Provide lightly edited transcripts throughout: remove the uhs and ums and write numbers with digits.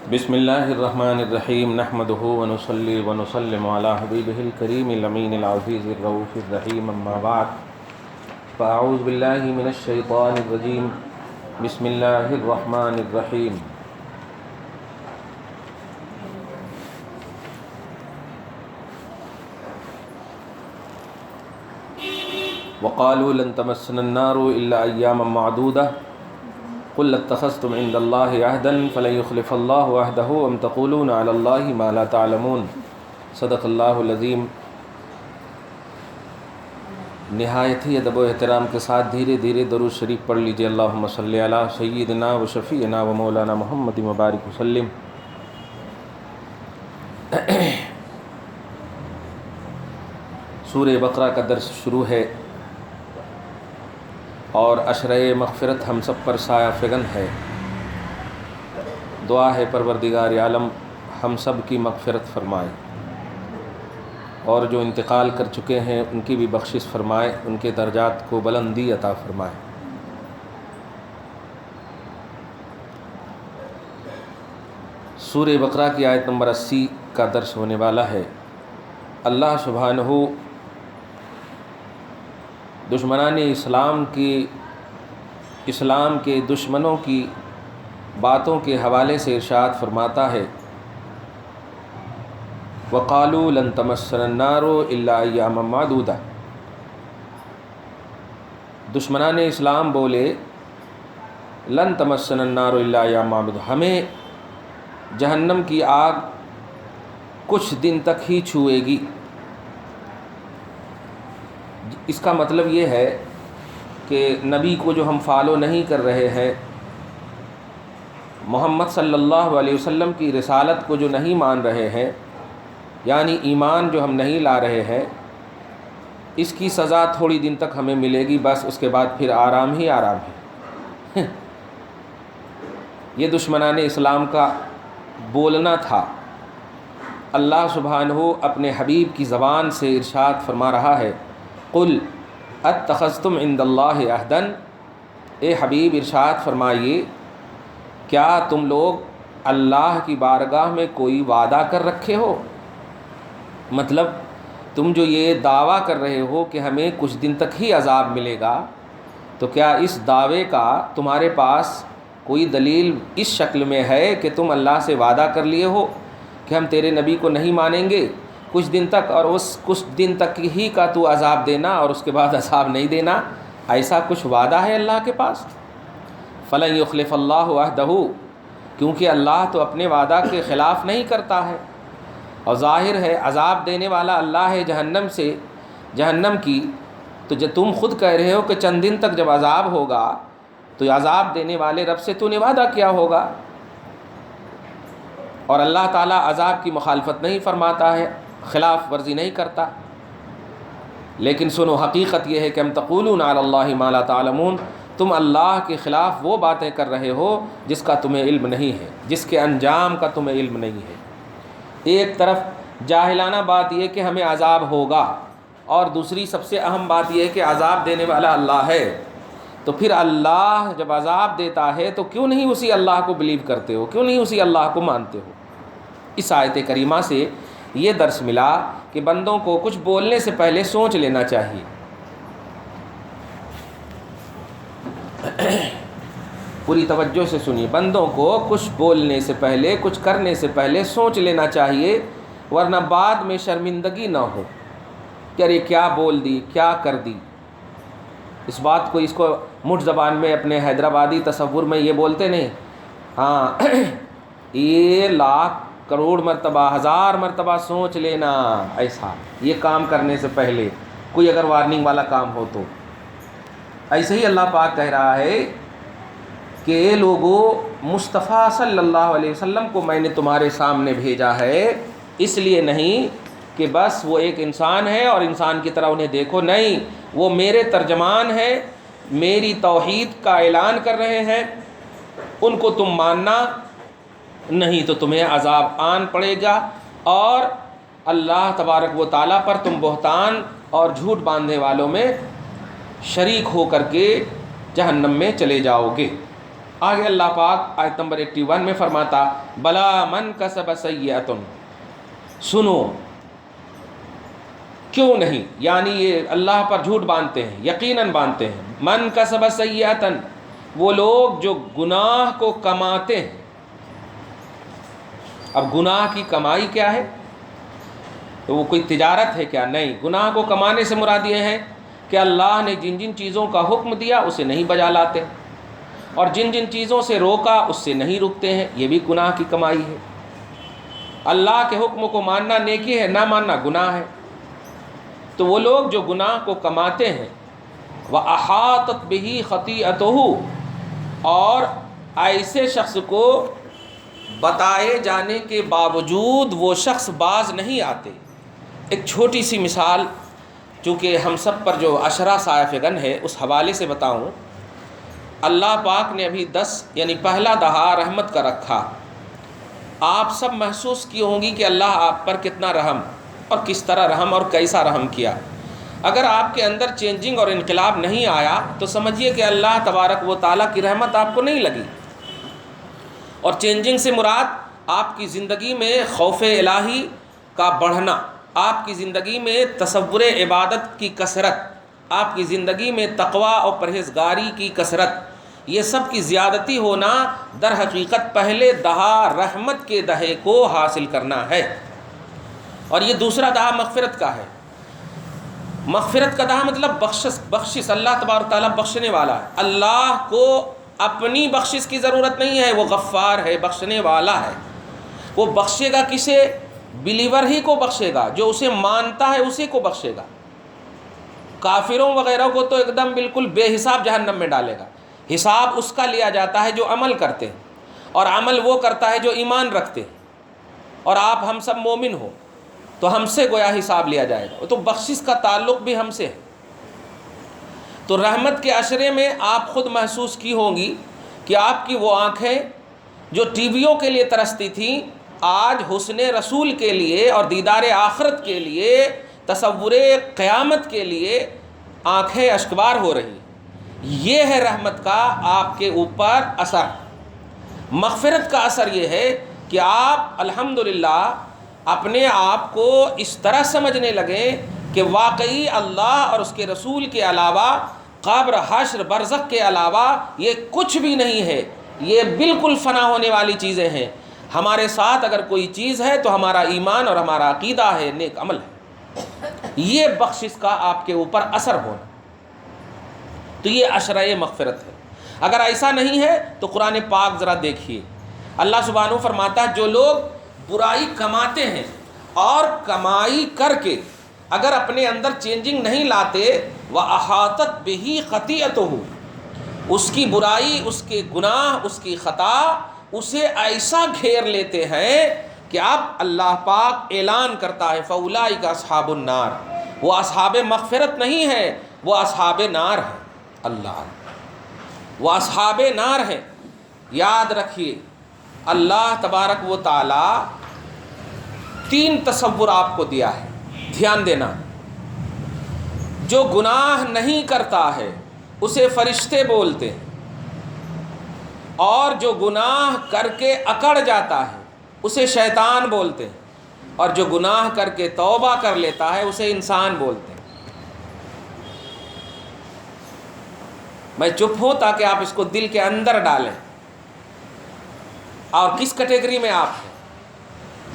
بسم اللہ الرحمن الرحیم نحمده ونصلی ونسلم علی حبیبہ الکریم الامین العزیز الرؤوف الرحیم اما بعد فاعوذ باللہ من الشیطان الرجیم بسم اللہ الرحمن الرحیم وقالوا لن تمسنا النار الا ایاما معدودہ قل اتخذتم عند اللہ عہدا فلن یخلف اللہ عہدہ ام تقولون علی اللہ ما لا تعلمون صدق اللہ العظیم۔ نہایت ہی ادب و احترام کے ساتھ دھیرے دھیرے درود شریف پڑھ لیجیے۔ اللہم صلی علی سیدنا و شفیعنا و مولانا محمد مبارک وسلم۔ سورہ بقرہ کا درس شروع ہے اور عشرہ مغفرت ہم سب پر سایہ فگن ہے۔ دعا ہے پروردگار عالم ہم سب کی مغفرت فرمائے اور جو انتقال کر چکے ہیں ان کی بھی بخشش فرمائے، ان کے درجات کو بلندی عطا فرمائے۔ سورہ بقرہ کی آیت نمبر 80 کا درس ہونے والا ہے۔ اللہ سبحانہ دشمنان اسلام کے دشمنوں کی باتوں کے حوالے سے ارشاد فرماتا ہے، وَقَالُوا لَن تَمَسَّنَا النَّارُ إِلَّا أَيَّامًا مَّعْدُودَةً۔ دشمنان اسلام بولے لن تمسنا النار الا ایاما معدودہ، ہمیں جہنم کی آگ کچھ دن تک ہی چھوئے گی۔ اس کا مطلب یہ ہے کہ نبی کو جو ہم فالو نہیں کر رہے ہیں، محمد صلی اللہ علیہ وسلم کی رسالت کو جو نہیں مان رہے ہیں، یعنی ایمان جو ہم نہیں لا رہے ہیں، اس کی سزا تھوڑی دن تک ہمیں ملے گی، بس اس کے بعد پھر آرام ہی آرام ہے۔ یہ دشمنان اسلام کا بولنا تھا۔ اللہ سبحانہ اپنے حبیب کی زبان سے ارشاد فرما رہا ہے، قل اتخذتم عند اللہ عہدا، اے حبیب ارشاد فرمائیے کیا تم لوگ اللہ کی بارگاہ میں کوئی وعدہ کر رکھے ہو؟ مطلب تم جو یہ دعویٰ کر رہے ہو کہ ہمیں کچھ دن تک ہی عذاب ملے گا، تو کیا اس دعوے کا تمہارے پاس کوئی دلیل اس شکل میں ہے کہ تم اللہ سے وعدہ کر لیے ہو کہ ہم تیرے نبی کو نہیں مانیں گے کچھ دن تک، اور اس کچھ دن تک ہی کا تو عذاب دینا اور اس کے بعد عذاب نہیں دینا؟ ایسا کچھ وعدہ ہے اللہ کے پاس؟ فلن یخلف اللہ عہدہ، کیونکہ اللہ تو اپنے وعدہ کے خلاف نہیں کرتا ہے، اور ظاہر ہے عذاب دینے والا اللہ ہے جہنم کی، تو جب تم خود کہہ رہے ہو کہ چند دن تک جب عذاب ہوگا تو عذاب دینے والے رب سے تو نے وعدہ کیا ہوگا، اور اللہ تعالیٰ عذاب کی مخالفت نہیں فرماتا ہے، خلاف ورزی نہیں کرتا۔ لیکن سنو، حقیقت یہ ہے کہ ہم تقولون علی اللہ ما لا تعلمون، تم اللہ کے خلاف وہ باتیں کر رہے ہو جس کا تمہیں علم نہیں ہے، جس کے انجام کا تمہیں علم نہیں ہے۔ ایک طرف جاہلانہ بات یہ کہ ہمیں عذاب ہوگا، اور دوسری سب سے اہم بات یہ ہے کہ عذاب دینے والا اللہ ہے، تو پھر اللہ جب عذاب دیتا ہے تو کیوں نہیں اسی اللہ کو بلیو کرتے ہو، کیوں نہیں اسی اللہ کو مانتے ہو؟ اس آیت کریمہ سے یہ درس ملا کہ بندوں کو کچھ بولنے سے پہلے سوچ لینا چاہیے۔ پوری توجہ سے سنیے، بندوں کو کچھ بولنے سے پہلے، کچھ کرنے سے پہلے سوچ لینا چاہیے، ورنہ بعد میں شرمندگی نہ ہو کہ ارے کیا بول دی، کیا کر دی۔ اس بات کو، اس کو مٹھ زبان میں اپنے حیدرآبادی تصور میں یہ بولتے نہیں، ہاں یہ لاکھ کروڑ مرتبہ، ہزار مرتبہ سوچ لینا، ایسا یہ کام کرنے سے پہلے کوئی اگر وارننگ والا کام ہو تو۔ ایسے ہی اللہ پاک کہہ رہا ہے کہ اے لوگو، مصطفیٰ صلی اللہ علیہ وسلم کو میں نے تمہارے سامنے بھیجا ہے، اس لیے نہیں کہ بس وہ ایک انسان ہے اور انسان کی طرح انہیں دیکھو، نہیں، وہ میرے ترجمان ہیں، میری توحید کا اعلان کر رہے ہیں، ان کو تم ماننا، نہیں تو تمہیں عذاب آن پڑے گا، اور اللہ تبارک و تعالیٰ پر تم بہتان اور جھوٹ باندھنے والوں میں شریک ہو کر کے جہنم میں چلے جاؤ گے۔ آگے اللہ پاک آیت نمبر 81 میں فرماتا بلا من کسب سیئۃ، سنو کیوں نہیں، یعنی یہ اللہ پر جھوٹ باندھتے ہیں، یقیناً باندھتے ہیں، من کسب سیئۃ، وہ لوگ جو گناہ کو کماتے ہیں۔ اب گناہ کی کمائی کیا ہے؟ تو وہ کوئی تجارت ہے کیا؟ نہیں، گناہ کو کمانے سے مراد یہ ہے کہ اللہ نے جن جن چیزوں کا حکم دیا اسے نہیں بجا لاتے، اور جن جن چیزوں سے روکا اس سے نہیں رکتے ہیں، یہ بھی گناہ کی کمائی ہے۔ اللہ کے حکم کو ماننا نیکی ہے، نہ ماننا گناہ ہے۔ تو وہ لوگ جو گناہ کو کماتے ہیں، وَأَحَاطَتْ بِهِ خَطِيئَتُهُ، اور ایسے شخص کو بتائے جانے کے باوجود وہ شخص باز نہیں آتے۔ ایک چھوٹی سی مثال، چونکہ ہم سب پر جو عشرہ سایہ فگن ہے اس حوالے سے بتاؤں۔ اللہ پاک نے ابھی 10 یعنی پہلا دہا رحمت کا رکھا۔ آپ سب محسوس کی ہوں گی کہ اللہ آپ پر کتنا رحم، اور کس طرح رحم اور کیسا رحم کیا۔ اگر آپ کے اندر چینجنگ اور انقلاب نہیں آیا تو سمجھیے کہ اللہ تبارک و تعالیٰ کی رحمت آپ کو نہیں لگی۔ اور چینجنگ سے مراد آپ کی زندگی میں خوف الہی کا بڑھنا، آپ کی زندگی میں تصور عبادت کی کثرت، آپ کی زندگی میں تقوی اور پرہیزگاری کی کثرت، یہ سب کی زیادتی ہونا در حقیقت پہلے دہا رحمت کے دہے کو حاصل کرنا ہے۔ اور یہ دوسرا دہا مغفرت کا ہے۔ مغفرت کا دہا مطلب بخشش، اللہ تبارک و تعالیٰ بخشنے والا ہے۔ اللہ کو اپنی بخشش کی ضرورت نہیں ہے، وہ غفار ہے، بخشنے والا ہے۔ وہ بخشے گا کسے؟ بلیور ہی کو بخشے گا، جو اسے مانتا ہے اسی کو بخشے گا۔ کافروں وغیرہ کو تو ایک دم بالکل بے حساب جہنم میں ڈالے گا۔ حساب اس کا لیا جاتا ہے جو عمل کرتے ہیں، اور عمل وہ کرتا ہے جو ایمان رکھتے ہیں۔ اور آپ ہم سب مومن ہو تو ہم سے گویا حساب لیا جائے گا، تو بخشش کا تعلق بھی ہم سے ہے۔ تو رحمت کے عشرے میں آپ خود محسوس کی ہوں گی کہ آپ کی وہ آنکھیں جو ٹی ویوں کے لیے ترستی تھیں، آج حسن رسول کے لیے اور دیدار آخرت کے لیے، تصور قیامت کے لیے آنکھیں اشکبار ہو رہی۔ یہ ہے رحمت کا آپ کے اوپر اثر۔ مغفرت کا اثر یہ ہے کہ آپ الحمدللہ اپنے آپ کو اس طرح سمجھنے لگیں کہ واقعی اللہ اور اس کے رسول کے علاوہ، قبر، حشر، برزخ کے علاوہ یہ کچھ بھی نہیں ہے، یہ بالکل فنا ہونے والی چیزیں ہیں۔ ہمارے ساتھ اگر کوئی چیز ہے تو ہمارا ایمان اور ہمارا عقیدہ ہے، نیک عمل ہے۔ یہ بخشش کا آپ کے اوپر اثر ہونا، تو یہ عشرہ مغفرت ہے۔ اگر ایسا نہیں ہے تو قرآن پاک ذرا دیکھیے، اللہ سبحانہ فرماتا ہے جو لوگ برائی کماتے ہیں اور کمائی کر کے اگر اپنے اندر چینجنگ نہیں لاتے، وَأَحَاطَتْ بِهِ خَطِيئَتُهُ، اس کی برائی، اس کے گناہ، اس کی خطا اسے ایسا گھیر لیتے ہیں کہ اب اللہ پاک اعلان کرتا ہے فَأُولَٰئِكَ أَصْحَابُ النَّارِ، وہ اصحاب مغفرت نہیں ہے، وہ اصحاب نار ہے۔ اللہ، وہ اصحاب نار ہے۔ یاد رکھیے، اللہ تبارک و تعالی 3 تصور آپ کو دیا ہے، دھیان دینا۔ جو گناہ نہیں کرتا ہے اسے فرشتے بولتے ہیں، اور جو گناہ کر کے اکڑ جاتا ہے اسے شیطان بولتے ہیں، اور جو گناہ کر کے توبہ کر لیتا ہے اسے انسان بولتے ہیں۔ میں چپ ہوں تاکہ آپ اس کو دل کے اندر ڈالیں۔ اور کس کیٹیگری میں آپ ہیں؟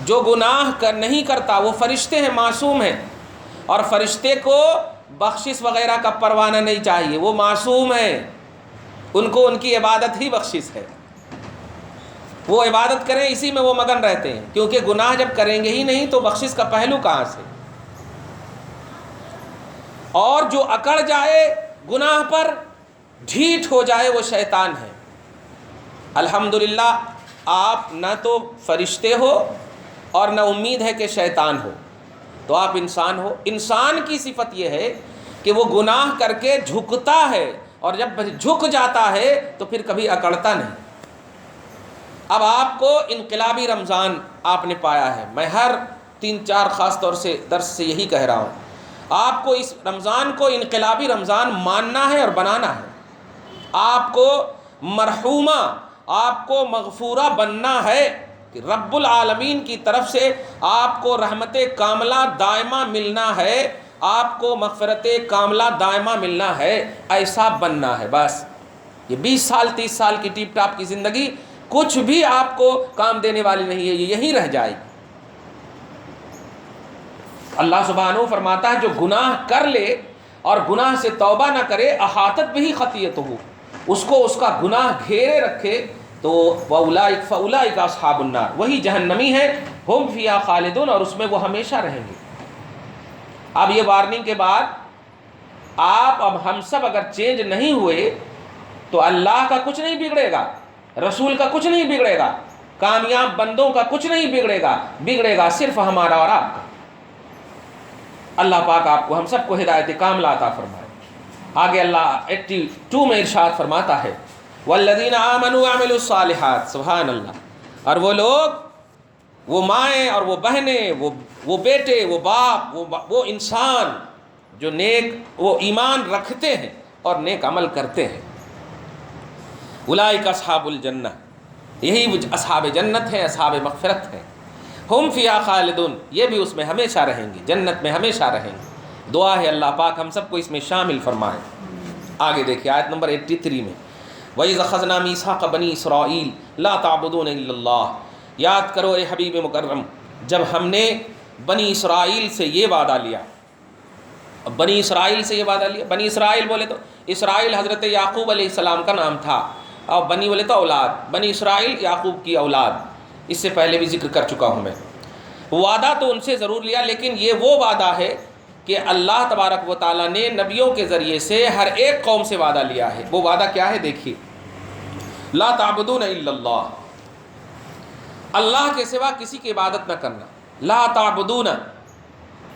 جو گناہ نہیں کرتا، وہ فرشتے ہیں، معصوم ہیں، اور فرشتے کو بخشش وغیرہ کا پروانہ نہیں چاہیے، وہ معصوم ہیں، ان کو ان کی عبادت ہی بخشش ہے۔ وہ عبادت کریں، اسی میں وہ مگن رہتے ہیں، کیونکہ گناہ جب کریں گے ہی نہیں تو بخشش کا پہلو کہاں سے؟ اور جو اکڑ جائے گناہ پر، ڈھیٹ ہو جائے، وہ شیطان ہے۔ الحمدللہ آپ نہ تو فرشتے ہو اور نہ امید ہے کہ شیطان ہو، تو آپ انسان ہو۔ انسان کی صفت یہ ہے کہ وہ گناہ کر کے جھکتا ہے، اور جب جھک جاتا ہے تو پھر کبھی اکڑتا نہیں۔ اب آپ کو انقلابی رمضان آپ نے پایا ہے، میں ہر 3-4 خاص طور سے درس سے یہی کہہ رہا ہوں، آپ کو اس رمضان کو انقلابی رمضان ماننا ہے اور بنانا ہے۔ آپ کو مرحوما، آپ کو مغفورہ بننا ہے کہ رب العالمین کی طرف سے آپ کو رحمت کاملہ دائمہ ملنا ہے، آپ کو مغفرت کاملہ دائمہ ملنا ہے، ایسا بننا ہے۔ بس یہ 20 سال 30 سال کی ٹیپ ٹاپ کی زندگی کچھ بھی آپ کو کام دینے والی نہیں ہے، یہ یہیں رہ جائے گی۔ اللہ سبحانہ فرماتا ہے جو گناہ کر لے اور گناہ سے توبہ نہ کرے، احاطت بھی خطیئتہ، اس کو اس کا گناہ گھیرے رکھے، تو فاولئک اصحاب النار، وہی جہنمی ہے، ہم فیہا خالدون، اور اس میں وہ ہمیشہ رہیں گے۔ اب یہ وارننگ کے بعد آپ اب ہم سب اگر چینج نہیں ہوئے تو اللہ کا کچھ نہیں بگڑے گا، رسول کا کچھ نہیں بگڑے گا، کامیاب بندوں کا کچھ نہیں بگڑے گا صرف ہمارا اور آپ کا۔ اللہ پاک آپ کو ہم سب کو ہدایت کاملہ عطا فرمائے۔ آگے اللہ 82 میں ارشاد فرماتا ہے والذین آمنوا وعملوا الصالحات، سبحان اللہ، اور وہ لوگ، وہ مائیں اور وہ بہنیں، وہ بیٹے، وہ باپ، وہ انسان جو نیک، وہ ایمان رکھتے ہیں اور نیک عمل کرتے ہیں، اولئک اصحاب الجنہ، یہی اصحاب جنت ہیں، اصحاب مغفرت ہیں، ہم فیہا خالدون، یہ بھی اس میں ہمیشہ رہیں گے، جنت میں ہمیشہ رہیں گے۔ دعا ہے اللہ پاک ہم سب کو اس میں شامل فرمائے۔ آگے دیکھیے آیت نمبر 83 میں وَإِذْ أَخَذْنَا مِيثَاقَ بَنِي إِسْرَائِيلَ لَا تَعْبُدُونَ إِلَّا اللَّهَ، یاد کرو اے حبیب مکرم جب ہم نے بنی اسرائیل سے یہ وعدہ لیا۔ اب بنی اسرائیل سے یہ وعدہ لیا، بنی اسرائیل بولے تو اسرائیل حضرت یعقوب علیہ السلام کا نام تھا، اور بنی بولے تو اولاد، بنی اسرائیل یعقوب کی اولاد، اس سے پہلے بھی ذکر کر چکا ہوں میں۔ وعدہ تو ان سے ضرور لیا، لیکن یہ وہ وعدہ ہے کہ اللہ تبارک و تعالیٰ نے نبیوں کے ذریعے سے ہر ایک قوم سے وعدہ لیا ہے۔ وہ وعدہ کیا ہے دیکھیے، لا تعبدون الا اللہ، اللہ کے سوا کسی کی عبادت نہ کرنا، لا تعبدون،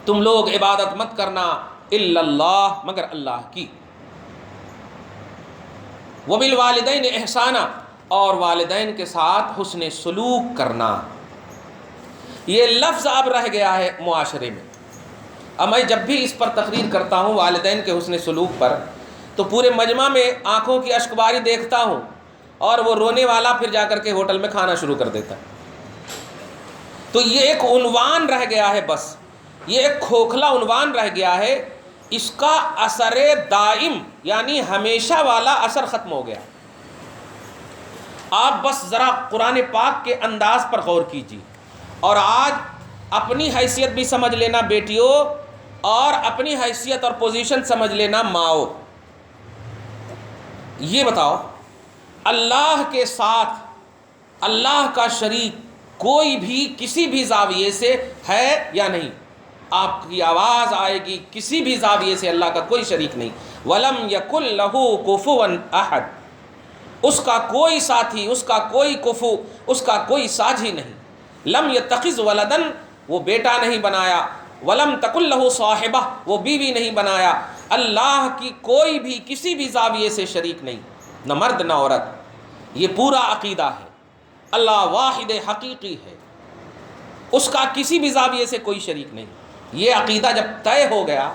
تم لوگ عبادت مت کرنا، الا اللہ، مگر اللہ کی، وبالوالدین احسانا، اور والدین کے ساتھ حسن سلوک کرنا۔ یہ لفظ اب رہ گیا ہے معاشرے میں۔ اب میں جب بھی اس پر تقریر کرتا ہوں والدین کے حسن سلوک پر، تو پورے مجمع میں آنکھوں کی اشک باری دیکھتا ہوں، اور وہ رونے والا پھر جا کر کے ہوٹل میں کھانا شروع کر دیتا ہے۔ تو یہ ایک عنوان رہ گیا ہے، بس یہ ایک کھوکھلا عنوان رہ گیا ہے، اس کا اثر دائم یعنی ہمیشہ والا اثر ختم ہو گیا۔ آپ بس ذرا قرآن پاک کے انداز پر غور کیجیے، اور آج اپنی حیثیت بھی سمجھ لینا بیٹیوں، اور اپنی حیثیت اور پوزیشن سمجھ لینا ماؤں۔ یہ بتاؤ اللہ کے ساتھ اللہ کا شریک کوئی بھی کسی بھی زاویے سے ہے یا نہیں؟ آپ کی آواز آئے گی کسی بھی زاویے سے اللہ کا کوئی شریک نہیں۔ وَلَمْ يَكُنْ لَهُ كُفُوًا أَحَدٌ، اس کا کوئی ساتھی، اس کا کوئی کفو، اس کا کوئی ساجھی نہیں۔ لم يتخذ ولدن، وہ بیٹا نہیں بنایا، ولم تکن لہ صاحبہ، وہ بیوی نہیں بنایا۔ اللہ کی کوئی بھی کسی بھی زاویے سے شریک نہیں، نہ مرد نہ عورت۔ یہ پورا عقیدہ ہے، اللہ واحد حقیقی ہے، اس کا کسی بھی زاویے سے کوئی شریک نہیں۔ یہ عقیدہ جب طے ہو گیا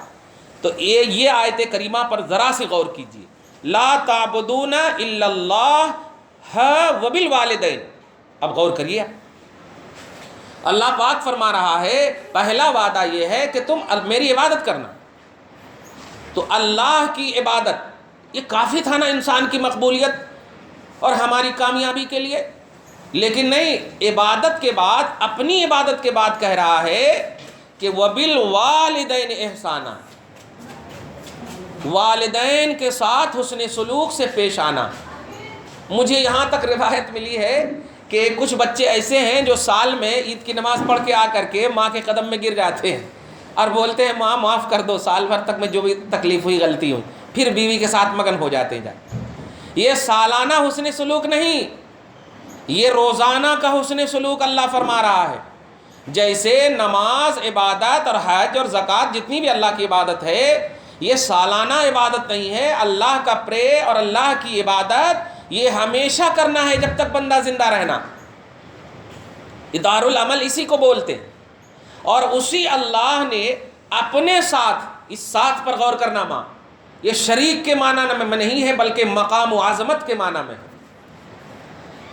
تو یہ آیت کریمہ پر ذرا سے غور کیجیے، لا تعبدون الا اللہ وبالوالدین۔ اب غور کریے، اللہ پاک فرما رہا ہے پہلا وعدہ یہ ہے کہ تم میری عبادت کرنا۔ تو اللہ کی عبادت یہ کافی تھا نا انسان کی مقبولیت اور ہماری کامیابی کے لیے، لیکن نہیں، عبادت کے بعد، اپنی عبادت کے بعد کہہ رہا ہے کہ وبالوالدین احسانا، والدین کے ساتھ حسن سلوک سے پیش آنا۔ مجھے یہاں تک روایت ملی ہے کہ کچھ بچے ایسے ہیں جو سال میں عید کی نماز پڑھ کے آ کر کے ماں کے قدم میں گر جاتے ہیں اور بولتے ہیں ماں معاف کر دو، سال بھر تک میں جو بھی تکلیف ہوئی غلطی ہوئی، پھر بیوی کے ساتھ مگن ہو جاتے ہیں۔ یہ سالانہ حسن سلوک نہیں، یہ روزانہ کا حسن سلوک اللہ فرما رہا ہے۔ جیسے نماز، عبادت اور حج اور زکوٰۃ جتنی بھی اللہ کی عبادت ہے، یہ سالانہ عبادت نہیں ہے۔ اللہ کا پرے اور اللہ کی عبادت یہ ہمیشہ کرنا ہے جب تک بندہ زندہ رہنا۔ ادار العمل اسی کو بولتے ہیں، اور اسی اللہ نے اپنے ساتھ، اس ساتھ پر غور کرنا، ماں یہ شریک کے معنی میں نہیں ہے بلکہ مقام و عظمت کے معنی میں ہے۔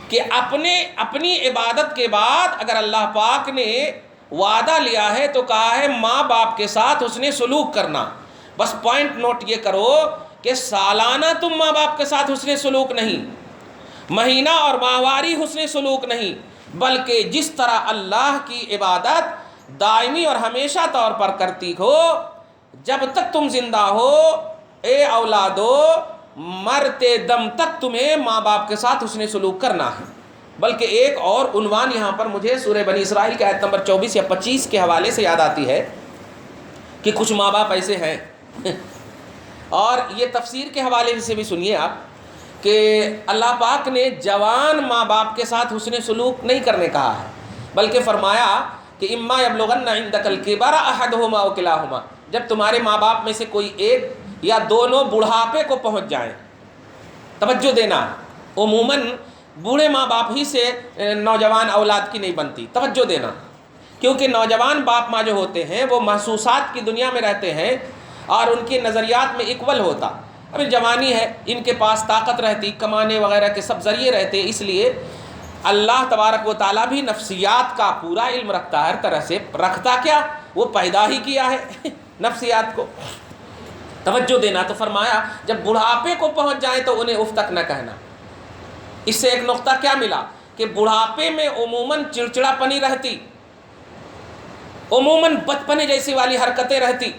کہ اپنی عبادت کے بعد اگر اللہ پاک نے وعدہ لیا ہے تو کہا ہے ماں باپ کے ساتھ حسن سلوک کرنا. بس پوائنٹ نوٹ یہ کرو کہ سالانہ تم ماں باپ کے ساتھ حسن سلوک نہیں، مہینہ اور ماہواری حسن سلوک نہیں، بلکہ جس طرح اللہ کی عبادت دائمی اور ہمیشہ طور پر کرتی ہو، جب تک تم زندہ ہو اے اولادو، مرتے دم تک تمہیں ماں باپ کے ساتھ حسن سلوک کرنا ہے. بلکہ ایک اور عنوان یہاں پر مجھے سورہ بنی اسرائیل کے آیت نمبر 24 یا 25 کے حوالے سے یاد آتی ہے کہ کچھ ماں باپ ایسے ہیں اور یہ تفسیر کے حوالے سے بھی سنیے آپ کہ اللہ پاک نے جوان ماں باپ کے ساتھ حسن سلوک نہیں کرنے کہا ہے، بلکہ فرمایا کہ اما یبلغن عندک الکبر احدہما او کلاہما، جب تمہارے ماں باپ میں سے کوئی ایک یا دونوں بڑھاپے کو پہنچ جائیں. توجہ دینا، عموماً بوڑھے ماں باپ ہی سے نوجوان اولاد کی نہیں بنتی. توجہ دینا، کیونکہ نوجوان باپ ماں جو ہوتے ہیں وہ محسوسات کی دنیا میں رہتے ہیں اور ان کے نظریات میں اکول ہوتا. ابھی جوانی ہے، ان کے پاس طاقت رہتی، کمانے وغیرہ کے سب ذریعے رہتے، اس لیے اللہ تبارک و تعالیٰ بھی نفسیات کا پورا علم رکھتا ہے. ہر طرح سے رکھتا کیا، وہ پیدا ہی کیا ہے نفسیات کو. توجہ دینا، تو فرمایا جب بڑھاپے کو پہنچ جائیں تو انہیں اف تک نہ کہنا. اس سے ایک نقطہ کیا ملا کہ بڑھاپے میں عموماً چڑچڑا پنی رہتی، عموماً بچپنے جیسی والی حرکتیں رہتی.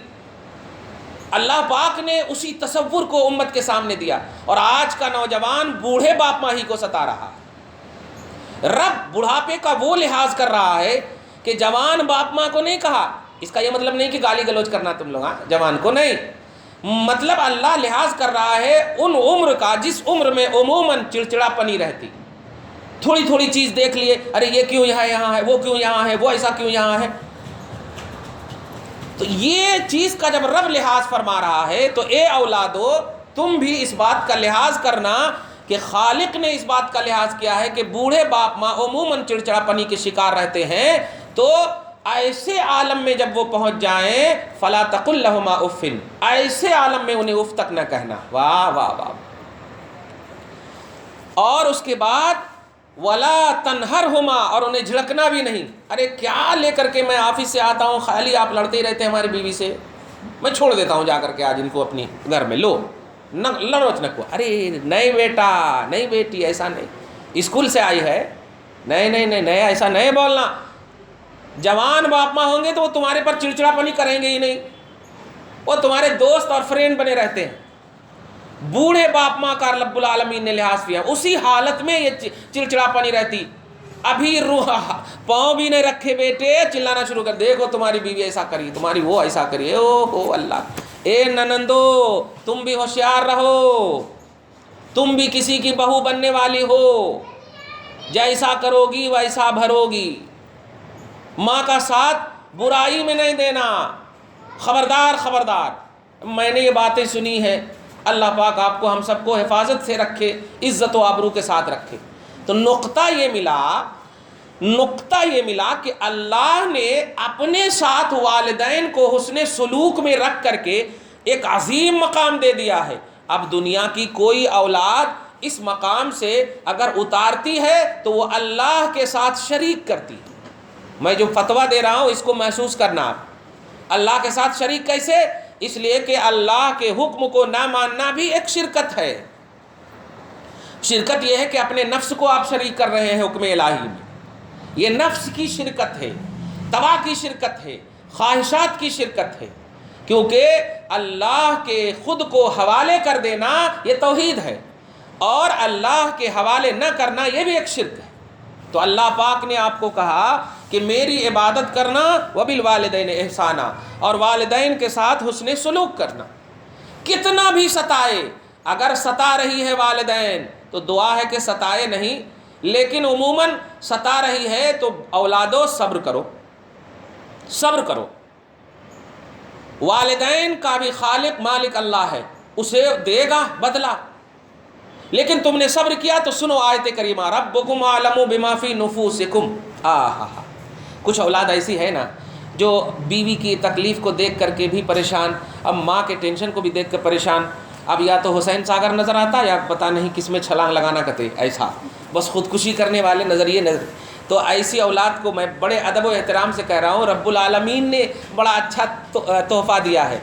اللہ پاک نے اسی تصور کو امت کے سامنے دیا اور آج کا نوجوان بوڑھے باپ ماں ہی کو ستا رہا ہے. رب بڑھاپے کا وہ لحاظ کر رہا ہے کہ جوان باپ ماں کو نہیں کہا. اس کا یہ مطلب نہیں کہ گالی گلوچ کرنا تم لوگ جوان کو، نہیں، مطلب اللہ لحاظ کر رہا ہے ان عمر کا جس عمر میں عموماً چڑچڑا پنی رہتی. تھوڑی تھوڑی چیز دیکھ لیے، ارے یہ کیوں یہاں ہے، وہ کیوں یہاں ہے، وہ ایسا کیوں یہاں ہے. تو یہ چیز کا جب رب لحاظ فرما رہا ہے تو اے اولادو تم بھی اس بات کا لحاظ کرنا کہ خالق نے اس بات کا لحاظ کیا ہے کہ بوڑھے باپ ماں عموماً چڑچڑا پنی کے شکار رہتے ہیں. تو ایسے عالم میں جب وہ پہنچ جائیں فلا تقل لہما اف، ایسے عالم میں انہیں اف تک نہ کہنا. واہ واہ واہ. اور اس کے بعد ولا تنہرہما، اور انہیں جھڑکنا بھی نہیں. ارے کیا لے کر کے میں آفس سے آتا ہوں، خالی آپ لڑتے ہی رہتے ہیں ہماری بیوی سے، میں چھوڑ دیتا ہوں جا کر کے آج ان کو اپنی گھر میں، لو نہ لڑوچ نہ کو. ارے نہیں بیٹا، نہیں بیٹی، ایسا نہیں، اسکول سے آئی ہے، نہیں نہیں نہیں نہیں، ایسا نہیں بولنا. جوان باپ ماں ہوں گے تو وہ تمہارے پر چڑچڑا پنی کریں گے ہی نہیں، وہ تمہارے دوست اور فرینڈ بنے رہتے ہیں. بوڑھے باپ ماں کا رب العالمین نے لحاظ کیا، اسی حالت میں یہ چڑچڑا پنی رہتی. ابھی پاؤں بھی نہیں رکھے بیٹے چلانا شروع کر، دیکھو تمہاری بیوی ایسا کری، تمہاری وہ ایسا کری. او ہو اللہ. اے ننندو تم بھی ہوشیار رہو، تم بھی کسی کی بہو بننے والی ہو، جیسا کرو گی ویسا بھرو گی. ماں کا ساتھ برائی میں نہیں دینا. خبردار خبردار. میں نے یہ باتیں سنی ہیں، اللہ پاک آپ کو ہم سب کو حفاظت سے رکھے، عزت و آبرو کے ساتھ رکھے. تو نقطہ یہ ملا کہ اللہ نے اپنے ساتھ والدین کو حسن سلوک میں رکھ کر کے ایک عظیم مقام دے دیا ہے. اب دنیا کی کوئی اولاد اس مقام سے اگر اتارتی ہے تو وہ اللہ کے ساتھ شریک کرتی ہے. میں جو فتویٰ دے رہا ہوں اس کو محسوس کرنا. آپ اللہ کے ساتھ شریک کیسے؟ اس لیے کہ اللہ کے حکم کو نہ ماننا بھی ایک شرکت ہے. شرکت یہ ہے کہ اپنے نفس کو آپ شریک کر رہے ہیں حکم الہی میں. یہ نفس کی شرکت ہے، توا کی شرکت ہے، خواہشات کی شرکت ہے. کیونکہ اللہ کے خود کو حوالے کر دینا یہ توحید ہے، اور اللہ کے حوالے نہ کرنا یہ بھی ایک شرک ہے. تو اللہ پاک نے آپ کو کہا کہ میری عبادت کرنا وبالوالدین احسانا، اور والدین کے ساتھ حسن سلوک کرنا. کتنا بھی ستائے، اگر ستا رہی ہے والدین تو دعا ہے کہ ستائے نہیں، لیکن عموماً ستا رہی ہے تو اولادو صبر کرو، صبر کرو. والدین کا بھی خالق مالک اللہ ہے، اسے دے گا بدلہ. لیکن تم نے صبر کیا تو سنو آیت کریمہ، ربکم اعلم بما فی نفوسکم. کچھ اولاد ایسی ہے نا جو بیوی کی تکلیف کو دیکھ کر کے بھی پریشان، اب ماں کے ٹینشن کو بھی دیکھ کر پریشان. اب یا تو حسین ساگر نظر آتا یا پتہ نہیں کس میں چھلانگ لگانا کہتے. ایسا بس خودکشی کرنے والے نظریے نظر. تو ایسی اولاد کو میں بڑے ادب و احترام سے کہہ رہا ہوں، رب العالمین نے بڑا اچھا تحفہ دیا ہے.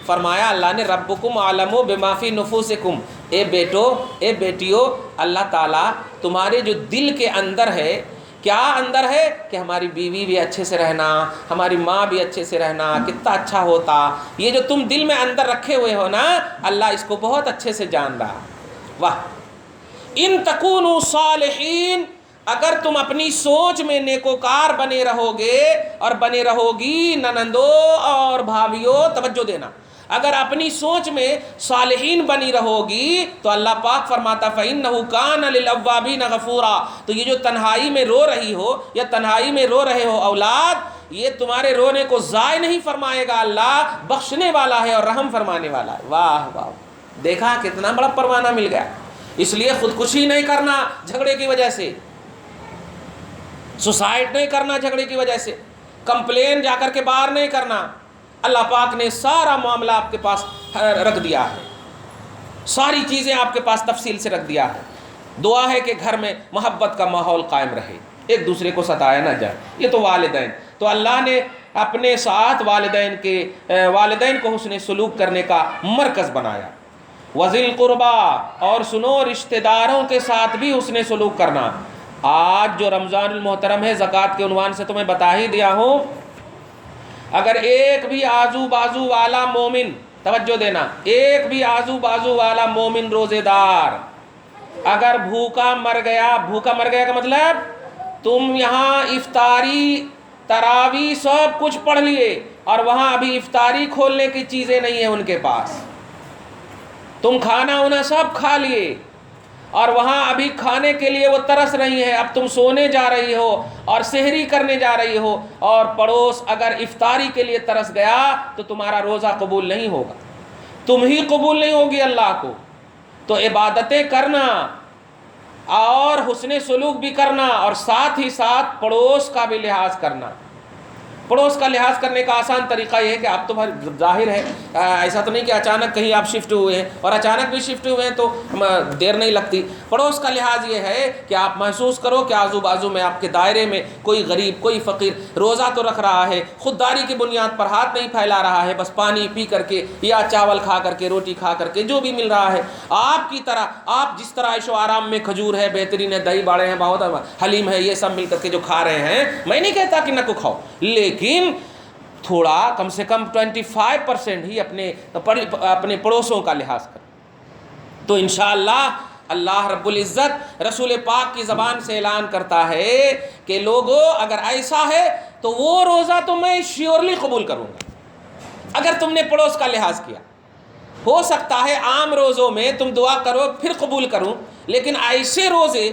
فرمایا اللہ نے ربکم عالم بما فی نفوسکم، اے بیٹو اے بیٹیو، اللہ تعالیٰ تمہارے جو دل کے اندر ہے، کیا اندر ہے کہ ہماری بیوی بھی اچھے سے رہنا، ہماری ماں بھی اچھے سے رہنا، کتنا اچھا ہوتا. یہ جو تم دل میں اندر رکھے ہوئے ہو نا، اللہ اس کو بہت اچھے سے جان رہا. واہ. ان تکونوا صالحین، اگر تم اپنی سوچ میں نیکوکار بنے رہو گے اور بنے رہو گی ننندو اور بھابھیو، توجہ دینا، اگر اپنی سوچ میں صالحین بنی رہو گی تو اللہ پاک فرماتا فَإِنَّهُ كَانَ لِلْأَوَّابِينَ غَفُورًا. تو یہ جو تنہائی میں رو رہی ہو یا تنہائی میں رو رہے ہو اولاد، یہ تمہارے رونے کو ضائع نہیں فرمائے گا. اللہ بخشنے والا ہے اور رحم فرمانے والا ہے. واہ واہ، دیکھا کتنا بڑا پروانہ مل گیا. اس لیے خودکشی نہیں کرنا جھگڑے کی وجہ سے، سوسائڈ نہیں کرنا جھگڑے کی وجہ سے، کمپلین جا کر کے باہر نہیں کرنا. اللہ پاک نے سارا معاملہ آپ کے پاس رکھ دیا ہے، ساری چیزیں آپ کے پاس تفصیل سے رکھ دیا ہے. دعا ہے کہ گھر میں محبت کا ماحول قائم رہے، ایک دوسرے کو ستایا نہ جائے. یہ تو والدین، تو اللہ نے اپنے ساتھ والدین کو حسن سلوک کرنے کا مرکز بنایا. وذی القربا، اور سنو رشتہ داروں کے ساتھ بھی حسن سلوک کرنا. آج جو رمضان المحترم ہے، زکوٰۃ کے عنوان سے تمہیں بتا ہی دیا ہوں، اگر ایک بھی آزو بازو والا مومن، توجہ دینا، ایک بھی آزو بازو والا مومن روزے دار اگر بھوکا مر گیا کا مطلب تم یہاں افطاری تراویح سب کچھ پڑھ لیے اور وہاں ابھی افطاری کھولنے کی چیزیں نہیں ہیں ان کے پاس، تم کھانا انہیں سب کھا لیے اور وہاں ابھی کھانے کے لیے وہ ترس رہی ہیں، اب تم سونے جا رہی ہو اور سحری کرنے جا رہی ہو، اور پڑوس اگر افطاری کے لیے ترس گیا تو تمہارا روزہ قبول نہیں ہوگا، تم ہی قبول نہیں ہوگی اللہ کو. تو عبادتیں کرنا اور حسن سلوک بھی کرنا، اور ساتھ ہی ساتھ پڑوس کا بھی لحاظ کرنا. پڑوس کا لحاظ کرنے کا آسان طریقہ یہ ہے کہ آپ تو ظاہر ہے ایسا تو نہیں کہ اچانک کہیں آپ شفٹ ہوئے ہیں، اور اچانک بھی شفٹ ہوئے ہیں تو دیر نہیں لگتی. پڑوس کا لحاظ یہ ہے کہ آپ محسوس کرو کہ آزو بازو میں آپ کے دائرے میں کوئی غریب، کوئی فقیر روزہ تو رکھ رہا ہے، خودداری کی بنیاد پر ہاتھ نہیں پھیلا رہا ہے، بس پانی پی کر کے یا چاول کھا کر کے، روٹی کھا کر کے، جو بھی مل رہا ہے آپ کی طرح، آپ جس طرح عیش و آرام میں کھجور ہے، بہترین ہے، دہی باڑے ہیں، بہت حلیم ہے، یہ سب مل کر کے جو کھا رہے ہیں، میں نہیں کہتا کہ نہ کو کھاؤ، لیکن تھوڑا کم سے کم 25% ہی اپنے پڑوسوں کا لحاظ کریں. تو انشاءاللہ اللہ رب العزت رسول پاک کی زبان سے اعلان کرتا ہے کہ لوگوں اگر ایسا ہے تو وہ روزہ تو میں شیورلی قبول کروں گا اگر تم نے پڑوس کا لحاظ کیا. ہو سکتا ہے عام روزوں میں تم دعا کرو پھر قبول کروں، لیکن ایسے روزے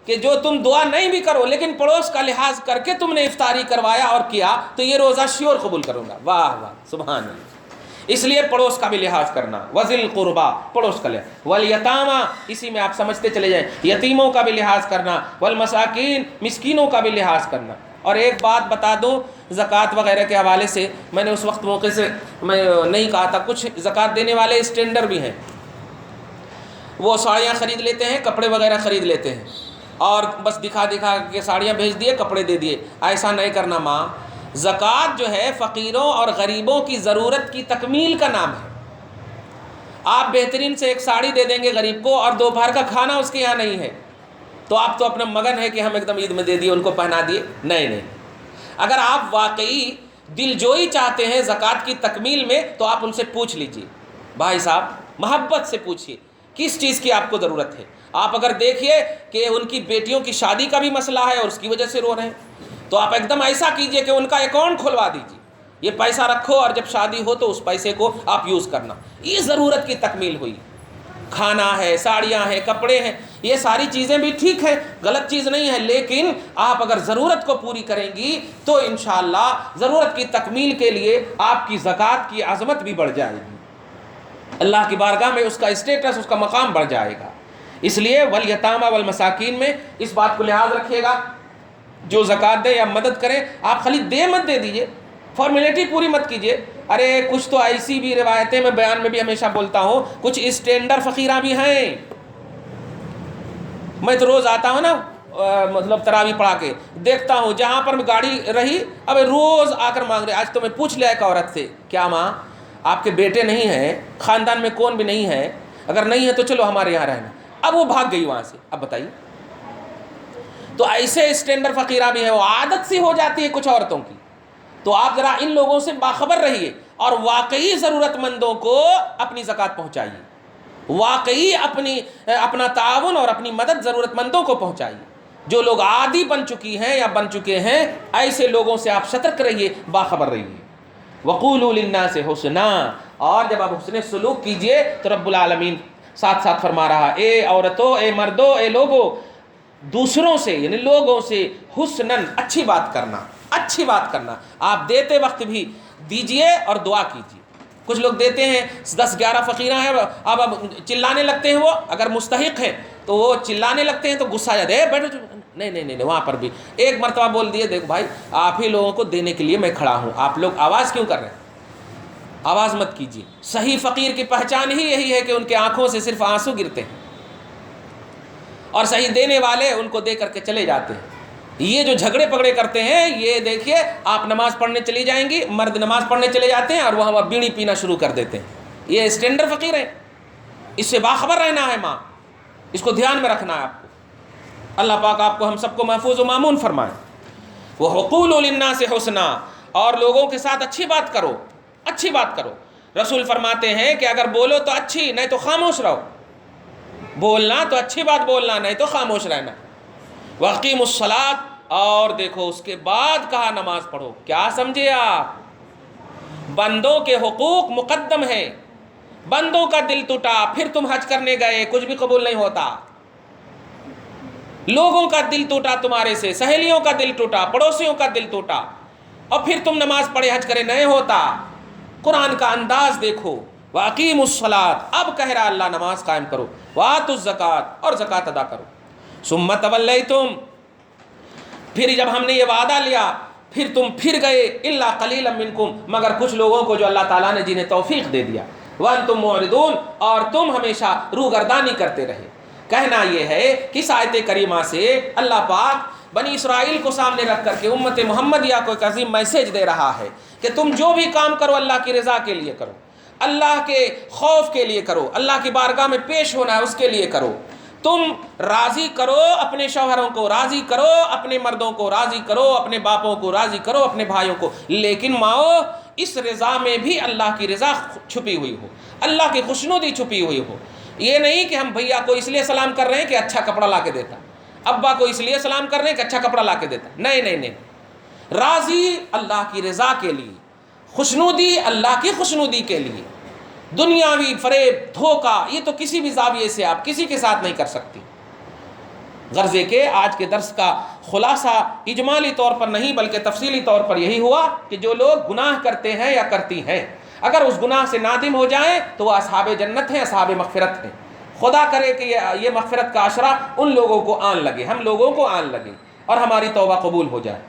کہ جو تم دعا نہیں بھی کرو لیکن پڑوس کا لحاظ کر کے تم نے افطاری کروایا اور کیا، تو یہ روزہ شیور قبول کروں گا. واہ واہ سبحان اللہ. اس لیے پڑوس کا بھی لحاظ کرنا. وذی القربا، پڑوس کا لحاظ، والیتاما، اسی میں آپ سمجھتے چلے جائیں، یتیموں کا بھی لحاظ کرنا، والمساکین، مسکینوں کا بھی لحاظ کرنا. اور ایک بات بتا دوں زکوٰۃ وغیرہ کے حوالے سے، میں نے اس وقت موقع سے میں نہیں کہا تھا، کچھ زکوٰۃ دینے والے اسٹینڈر بھی ہیں، وہ ساڑیاں خرید لیتے ہیں، کپڑے وغیرہ خرید لیتے ہیں اور بس دکھا کے ساڑیاں بھیج دیے، کپڑے دے دیے. ایسا نہیں کرنا ماں. زکوٰۃ جو ہے فقیروں اور غریبوں کی ضرورت کی تکمیل کا نام ہے. آپ بہترین سے ایک ساڑی دے دیں گے غریب کو اور دوپہر کا کھانا اس کے یہاں نہیں ہے تو آپ تو اپنا مگن ہے کہ ہم ایک دم عید میں دے دیے، ان کو پہنا دیے. نہیں، اگر آپ واقعی دل جوئی چاہتے ہیں زکوٰۃ کی تکمیل میں تو آپ ان سے پوچھ لیجئے، بھائی صاحب محبت سے پوچھیے کس چیز کی آپ کو ضرورت ہے. آپ اگر دیکھیے کہ ان کی بیٹیوں کی شادی کا بھی مسئلہ ہے اور اس کی وجہ سے رو رہے ہیں تو آپ ایک دم ایسا کیجئے کہ ان کا اکاؤنٹ کھلوا دیجئے، یہ پیسہ رکھو اور جب شادی ہو تو اس پیسے کو آپ یوز کرنا. یہ ضرورت کی تکمیل ہوئی. کھانا ہے، ساڑیاں ہیں، کپڑے ہیں، یہ ساری چیزیں بھی ٹھیک ہیں، غلط چیز نہیں ہے، لیکن آپ اگر ضرورت کو پوری کریں گی تو انشاءاللہ ضرورت کی تکمیل کے لیے آپ کی زکوٰۃ کی عظمت بھی بڑھ جائے گی، اللہ کی بارگاہ میں اس کا اسٹیٹس، اس کا مقام بڑھ جائے گا. اس لیے والیتاما والمساکین میں اس بات کو لحاظ رکھیے گا، جو زکوٰۃ دے یا مدد کرے آپ خالی دے مت دے دیجئے، فارمیلٹی پوری مت کیجئے. ارے کچھ تو ایسی بھی روایتیں میں بیان میں بھی ہمیشہ بولتا ہوں، کچھ اسٹینڈر فقیراں بھی ہیں میں تو روز آتا ہوں نا مطلب تراویح پڑھا کے دیکھتا ہوں جہاں پر میں گاڑی رہی، اب روز آ کر مانگ رہے. آج تو میں پوچھ لیا ایک عورت سے، کیا ماں آپ کے بیٹے نہیں ہیں، خاندان میں کون بھی نہیں ہے؟ اگر نہیں ہے تو چلو ہمارے یہاں رہنا. اب وہ بھاگ گئی وہاں سے. اب بتائیے، تو ایسے اسٹینڈرڈ فقیرہ بھی ہیں، وہ عادت سی ہو جاتی ہے کچھ عورتوں کی. تو آپ ذرا ان لوگوں سے باخبر رہیے اور واقعی ضرورت مندوں کو اپنی زکوٰۃ پہنچائیے، واقعی اپنا تعاون اور اپنی مدد ضرورت مندوں کو پہنچائیے. جو لوگ عادی بن چکی ہیں یا بن چکے ہیں، ایسے لوگوں سے آپ سترک رہیے، باخبر رہیے. وَقُولُوا لِلنَّاسِ حُسْنًا، اور جب آپ حسن سلوک کیجئے تو رب العالمین ساتھ ساتھ فرما رہا، اے عورتوں، اے مردوں، اے لوگوں، دوسروں سے یعنی لوگوں سے حسناً، اچھی بات کرنا، اچھی بات کرنا. آپ دیتے وقت بھی دیجئے اور دعا کیجئے. کچھ لوگ دیتے ہیں 10-11 فقیرہ ہیں، اب چلانے لگتے ہیں. وہ اگر مستحق ہیں تو وہ چلانے لگتے ہیں تو غصہ آ جاتا ہے، بیٹھو. نہیں، وہاں پر بھی ایک مرتبہ بول دیے، دیکھ بھائی آپ ہی لوگوں کو دینے کے لیے میں کھڑا ہوں، آپ لوگ آواز کیوں کر رہے ہیں؟ آواز مت کیجیے. صحیح فقیر کی پہچان ہی یہی ہے کہ ان کے آنکھوں سے صرف آنسو گرتے ہیں، اور صحیح دینے والے ان کو دے کر کے چلے جاتے ہیں. یہ جو جھگڑے پگڑے کرتے ہیں، یہ دیکھیے آپ نماز پڑھنے چلی جائیں گی، مرد نماز پڑھنے چلے جاتے ہیں اور وہاں بیڑی پینا شروع کر دیتے ہیں. یہ اسٹینڈرڈ فقیر ہے، اس سے باخبر رہنا ہے. ماں، اس کو دھیان میں رکھنا ہے آپ کو. اللہ پاک آپ کو ہم سب کو محفوظ و مامون فرمائے. وَقُولُوا لِلنَّاسِ حُسْنًا، اور لوگوں کے ساتھ اچھی بات کرو، اچھی بات کرو. رسول فرماتے ہیں کہ اگر بولو تو اچھی، نہیں تو خاموش رہو. بولنا تو اچھی بات بولنا، نہیں تو خاموش رہنا. وَأَقِیمُوا الصَّلَاةَ، اور دیکھو اس کے بعد کہا نماز پڑھو. کیا سمجھے آپ؟ بندوں کے حقوق مقدم ہیں. بندوں کا دل ٹوٹا، پھر تم حج کرنے گئے، کچھ بھی قبول نہیں ہوتا. لوگوں کا دل ٹوٹا تمہارے سے، سہیلیوں کا دل ٹوٹا، پڑوسیوں کا دل ٹوٹا، اور پھر تم نماز پڑھے حج کرے، نہیں ہوتا. قرآن کا انداز دیکھو. وَأَقِیمُوا الصَّلَاةَ، اب کہہ رہا اللہ نماز قائم کرو. وَآتُوا الزَّکَاةَ، اور زکوٰۃ ادا کرو. ثُمَّ تَوَلَّیْتُمْ، پھر جب ہم نے یہ وعدہ لیا پھر تم پھر گئے. إِلَّا قَلِيلًا مِّنْکُمْ، مگر کچھ لوگوں کو جو اللہ تعالیٰ نے جنہیں توفیق دے دیا. وَأَنْتُمْ مُعْرِضُونَ، اور تم ہمیشہ روگردانی کرتے رہے. کہنا یہ ہے کہ اس آیت کریمہ سے اللہ پاک بنی اسرائیل کو سامنے رکھ کر کے امت محمدیہ کو ایک عظیم میسیج دے رہا ہے کہ تم جو بھی کام کرو اللہ کی رضا کے لیے کرو، اللہ کے خوف کے لیے کرو، اللہ کی بارگاہ میں پیش ہونا ہے اس کے لیے کرو. تم راضی کرو اپنے شوہروں کو، راضی کرو اپنے مردوں کو، راضی کرو اپنے باپوں کو، راضی کرو اپنے بھائیوں کو، لیکن ماؤ اس رضا میں بھی اللہ کی رضا چھپی ہوئی ہو، اللہ کی خوشنودی چھپی ہوئی ہو. یہ نہیں کہ ہم بھیا کو اس لیے سلام کر رہے ہیں کہ اچھا کپڑا لا کے دیتا، ابا کو اس لیے سلام کر رہے ہیں کہ اچھا کپڑا لا کے دیتا. نہیں، راضی اللہ کی رضا کے لیے، خوشنودی اللہ کی خوشنودی کے لیے. دنیاوی فریب، دھوکہ، یہ تو کسی بھی زاویے سے آپ کسی کے ساتھ نہیں کر سکتی. غرضے کہ آج کے درس کا خلاصہ اجمالی طور پر نہیں بلکہ تفصیلی طور پر یہی ہوا کہ جو لوگ گناہ کرتے ہیں یا کرتی ہیں، اگر اس گناہ سے نادم ہو جائیں تو وہ اصحاب جنت ہیں، اصحاب مغفرت ہیں. خدا کرے کہ یہ مغفرت کا عشرہ ان لوگوں کو آن لگے، ہم لوگوں کو آن لگے اور ہماری توبہ قبول ہو جائے.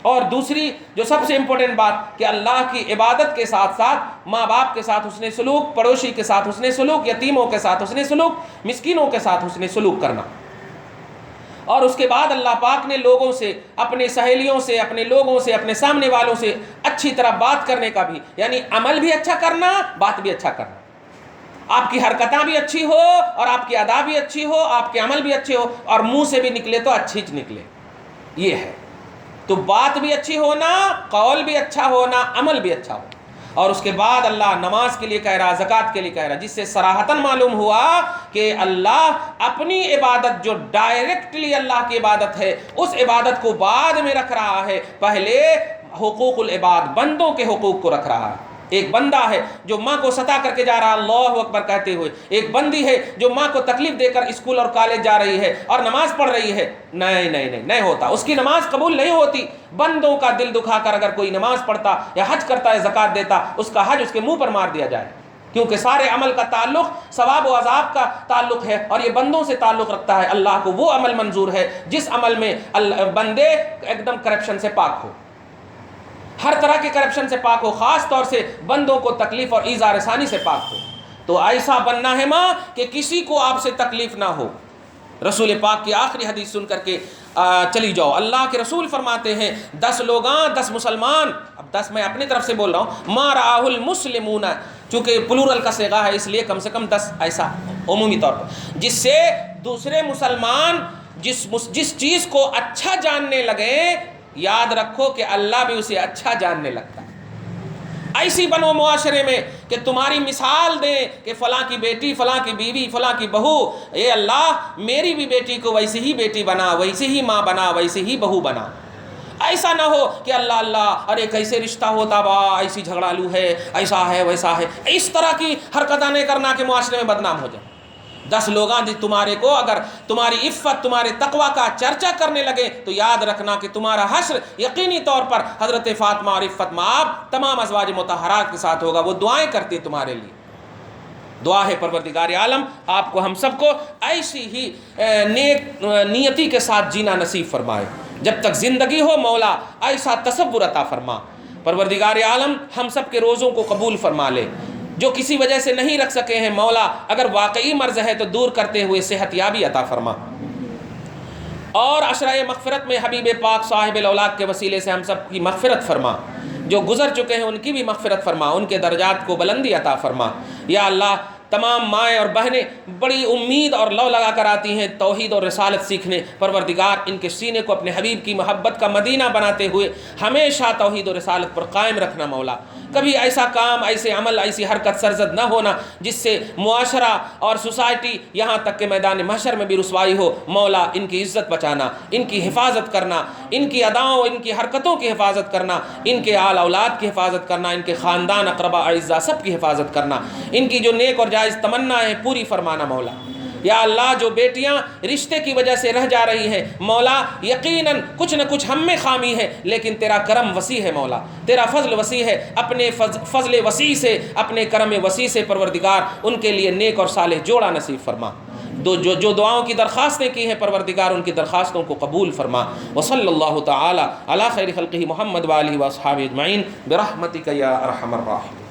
اور دوسری جو سب سے امپورٹنٹ بات کہ اللہ کی عبادت کے ساتھ ساتھ ماں باپ کے ساتھ حسن سلوک، پڑوسی کے ساتھ حسن سلوک، یتیموں کے ساتھ حسن سلوک، مسکینوں کے ساتھ حسن سلوک کرنا. اور اس کے بعد اللہ پاک نے لوگوں سے، اپنے سہیلیوں سے، اپنے لوگوں سے، اپنے سامنے والوں سے اچھی طرح بات کرنے کا بھی، یعنی عمل بھی اچھا کرنا، بات بھی اچھا کرنا. آپ کی حرکتیں بھی اچھی ہو اور آپ کی ادا بھی اچھی ہو، آپ کے عمل بھی اچھے ہو، اور منہ سے بھی نکلے تو اچھی نکلے. یہ ہے تو بات بھی اچھی ہونا، قول بھی اچھا ہونا، عمل بھی اچھا ہو. اور اس کے بعد اللہ نماز کے لیے کہہ رہا، زکوٰۃ کے لیے کہہ رہا، جس سے صراحتاً معلوم ہوا کہ اللہ اپنی عبادت جو ڈائریکٹلی اللہ کی عبادت ہے اس عبادت کو بعد میں رکھ رہا ہے، پہلے حقوق العباد، بندوں کے حقوق کو رکھ رہا ہے. ایک بندہ ہے جو ماں کو ستا کر کے جا رہا اللہ اکبر کہتے ہوئے، ایک بندی ہے جو ماں کو تکلیف دے کر اسکول اور کالج جا رہی ہے اور نماز پڑھ رہی ہے. نہیں ہوتا، اس کی نماز قبول نہیں ہوتی. بندوں کا دل دکھا کر اگر کوئی نماز پڑھتا یا حج کرتا ہے، زکوٰۃ دیتا، اس کا حج اس کے منہ پر مار دیا جائے، کیونکہ سارے عمل کا تعلق ثواب و عذاب کا تعلق ہے اور یہ بندوں سے تعلق رکھتا ہے. اللہ کو وہ عمل منظور ہے جس عمل میں بندے ایک دم کرپشن سے پاک ہو، ہر طرح کے کرپشن سے پاک ہو، خاص طور سے بندوں کو تکلیف اور ایذا رسانی سے پاک ہو. تو ایسا بننا ہے ماں کہ کسی کو آپ سے تکلیف نہ ہو، رسول پاک کی آخری حدیث سن کر کے چلی جاؤ۔ اللہ کے رسول فرماتے ہیں 10 لوگاں 10 مسلمان، اب 10 میں اپنی طرف سے بول رہا ہوں، ما رآہ المسلمون، چونکہ پلورل کا صیغہ ہے اس لیے کم سے کم 10 ایسا عمومی طور پر، جس سے دوسرے مسلمان جس چیز کو اچھا جاننے لگے، یاد رکھو کہ اللہ بھی اسے اچھا جاننے لگتا ہے۔ ایسی بنو معاشرے میں کہ تمہاری مثال دیں کہ فلاں کی بیٹی، فلاں کی بیوی، فلاں کی بہو، اے اللہ میری بھی بیٹی کو ویسے ہی بیٹی بنا، ویسے ہی ماں بنا، ویسے ہی بہو بنا۔ ایسا نہ ہو کہ اللہ اللہ ارے کیسے رشتہ ہوتا با، ایسی جھگڑالو ہے، ایسا ہے ویسا ہے، اس طرح کی حرکتیں نہیں کرنا کہ معاشرے میں بدنام ہو جائے۔ 10 لوگاں تمہارے کو اگر تمہاری عفت، تمہارے تقوی کا چرچا کرنے لگے تو یاد رکھنا کہ تمہارا حشر یقینی طور پر حضرت فاطمہ اور عفت مآب تمام ازواج مطہرات کے ساتھ ہوگا۔ وہ دعائیں کرتی تمہارے لیے۔ دعا ہے پروردگار عالم آپ کو، ہم سب کو ایسی ہی نیک نیتی کے ساتھ جینا نصیب فرمائے۔ جب تک زندگی ہو مولا ایسا تصور عطا فرما۔ پروردگار عالم ہم سب کے روزوں کو قبول فرما لے۔ جو کسی وجہ سے نہیں رکھ سکے ہیں مولا، اگر واقعی مرض ہے تو دور کرتے ہوئے صحت یابی عطا فرما، اور عشرۂ مغفرت میں حبیب پاک صاحب الاولاد کے وسیلے سے ہم سب کی مغفرت فرما۔ جو گزر چکے ہیں ان کی بھی مغفرت فرما، ان کے درجات کو بلندی عطا فرما۔ یا اللہ تمام مائیں اور بہنیں بڑی امید اور لو لگا کر آتی ہیں توحید اور رسالت سیکھنے، پروردگار ان کے سینے کو اپنے حبیب کی محبت کا مدینہ بناتے ہوئے ہمیشہ توحید و رسالت پر قائم رکھنا مولا۔ کبھی ایسا کام، ایسے عمل، ایسی حرکت سرزد نہ ہونا جس سے معاشرہ اور سوسائٹی یہاں تک کہ میدان محشر میں بھی رسوائی ہو۔ مولا ان کی عزت بچانا، ان کی حفاظت کرنا، ان کی اداؤں، ان کی حرکتوں کی حفاظت کرنا، ان کے آل اولاد کی حفاظت کرنا، ان کے خاندان اقربا اعزاء سب کی حفاظت کرنا، ان کی جو نیک اور جائز تمنا ہے پوری فرمانا مولا۔ یا اللہ جو بیٹیاں رشتے کی وجہ سے رہ جا رہی ہیں مولا، یقیناً کچھ نہ کچھ ہم میں خامی ہے، لیکن تیرا کرم وسیع ہے مولا، تیرا فضل وسیع ہے۔ اپنے فضل وسیع سے، اپنے کرم وسیع سے پروردگار ان کے لیے نیک اور صالح جوڑا نصیب فرما۔ جو دعاؤں کی درخواستیں کی ہیں پروردگار ان کی درخواستوں کو قبول فرما۔ وصلی اللہ تعالی علی خیر خلقہ محمد وآلہ واصحابہ اجمعین برحمتک یا ارحم الراحمین۔